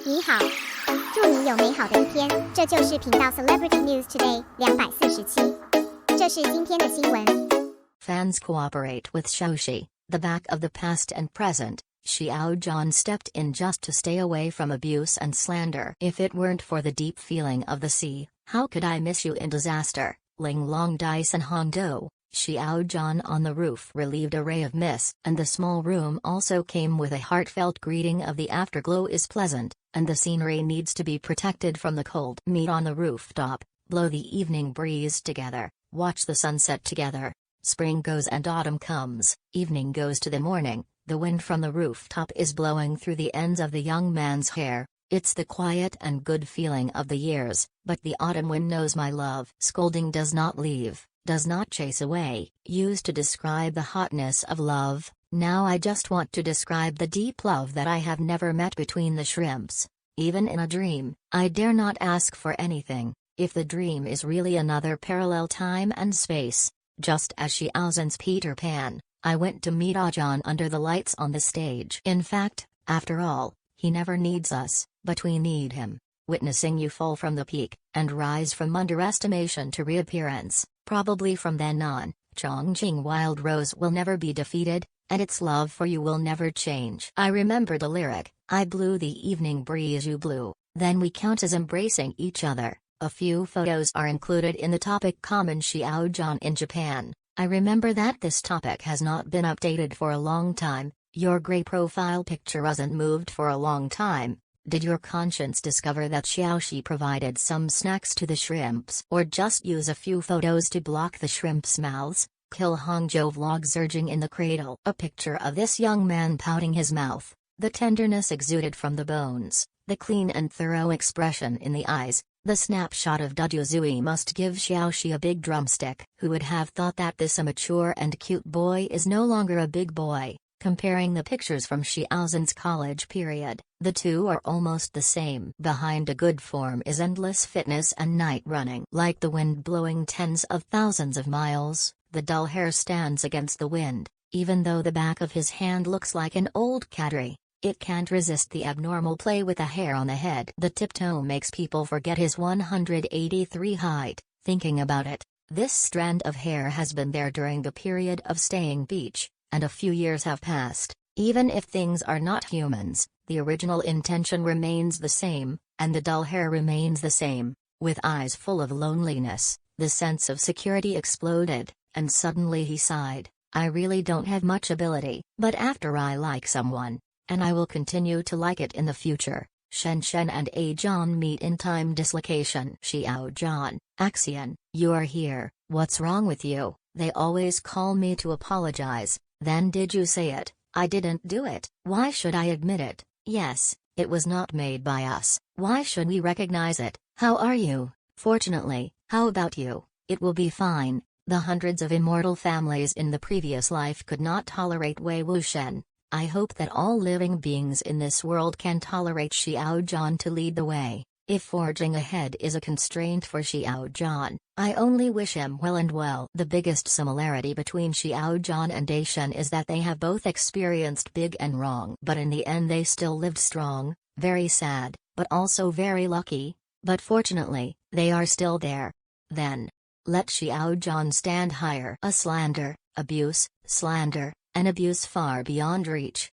你好，祝你有美好的一天。这就是频道 Celebrity News Today 247。这是今天的新闻。Fans cooperate with Xiaoshi, the back of the past and present. Xiao Zhan stepped in just to stay away from abuse and slander. If it weren't for the deep feeling of the sea, how could I miss you in disaster? Linglong Dice An Hongdou. Xiao Zhan on the roof relieved a ray of mist, and the small room also came with a heartfelt greeting of the afterglow is pleasant, and the scenery needs to be protected from the cold. Meet on the rooftop, blow the evening breeze together, watch the sunset together. Spring goes and autumn comes, evening goes to the morning, the wind from the rooftop is blowing through the ends of the young man's hair. It's the quiet and good feeling of the years, but the autumn wind knows my love. Scolding does not leave, does not chase away, used to describe the hotness of love. Now I just want to describe the deep love that I have never met between the shrimps. Even in a dream, I dare not ask for anything, if the dream is really another parallel time and space. Just as Xiao Zhan's Peter Pan, I went to meet Ah Zhan under the lights on the stage. In fact, after all, he never needs us, but we need him. Witnessing you fall from the peak, and rise from underestimation to reappearance, probably from then on, Chongqing Wild Rose will never be defeated, and its love for you will never change. I remember the lyric, I blew the evening breeze you blew, then we count as embracing each other. A few photos are included in the topic common Xiao Zhan in Japan. I remember that this topic has not been updated for a long time. Your grey profile picture wasn't moved for a long time. Did your conscience discover that Xiaoshi provided some snacks to the shrimps? Or just use a few photos to block the shrimps' mouths? Kill Hangzhou vlogs urging in the cradle. A picture of this young man pouting his mouth, the tenderness exuded from the bones, the clean and thorough expression in the eyes. The snapshot of Duduzui must give Xiaoshi a big drumstick. Who would have thought that this immature and cute boy is no longer a big boy? Comparing the pictures from Xiao Zhan's college period, the two are almost the same. Behind a good form is endless fitness and night running. Like the wind blowing tens of thousands of miles, the dull hair stands against the wind, even though the back of his hand looks like an old cadre. It can't resist the abnormal play with the hair on the head. The tiptoe makes people forget his 183 height. Thinking about it, this strand of hair has been there during the period of staying beach, and a few years have passed. Even if things are not humans, the original intention remains the same, and the dull hair remains the same. With eyes full of loneliness, the sense of security exploded, and suddenly he sighed. I really don't have much ability, but after I like someone, and I will continue to like it in the future. Shen and Ah Zhan meet in time dislocation. Xiao Zhan, Axian, you're here, what's wrong with you? They always call me to apologize. Then did you say it? I didn't do it. Why should I admit it? Yes, it was not made by us. Why should we recognize it? How are you? Fortunately, how about you? It will be fine. The hundreds of immortal families in the previous life could not tolerate Wei Wuxian. I hope that all living beings in this world can tolerate Xiao Zhan to lead the way. If forging ahead is a constraint for Xiao Zhan, I only wish him well and well. The biggest similarity between Xiao Zhan and Ah Zhan is that they have both experienced big and wrong. But in the end they still lived strong, very sad, but also very lucky. But fortunately, they are still there. Then, let Xiao Zhan stand higher. A slander, abuse, slander, an abuse far beyond reach.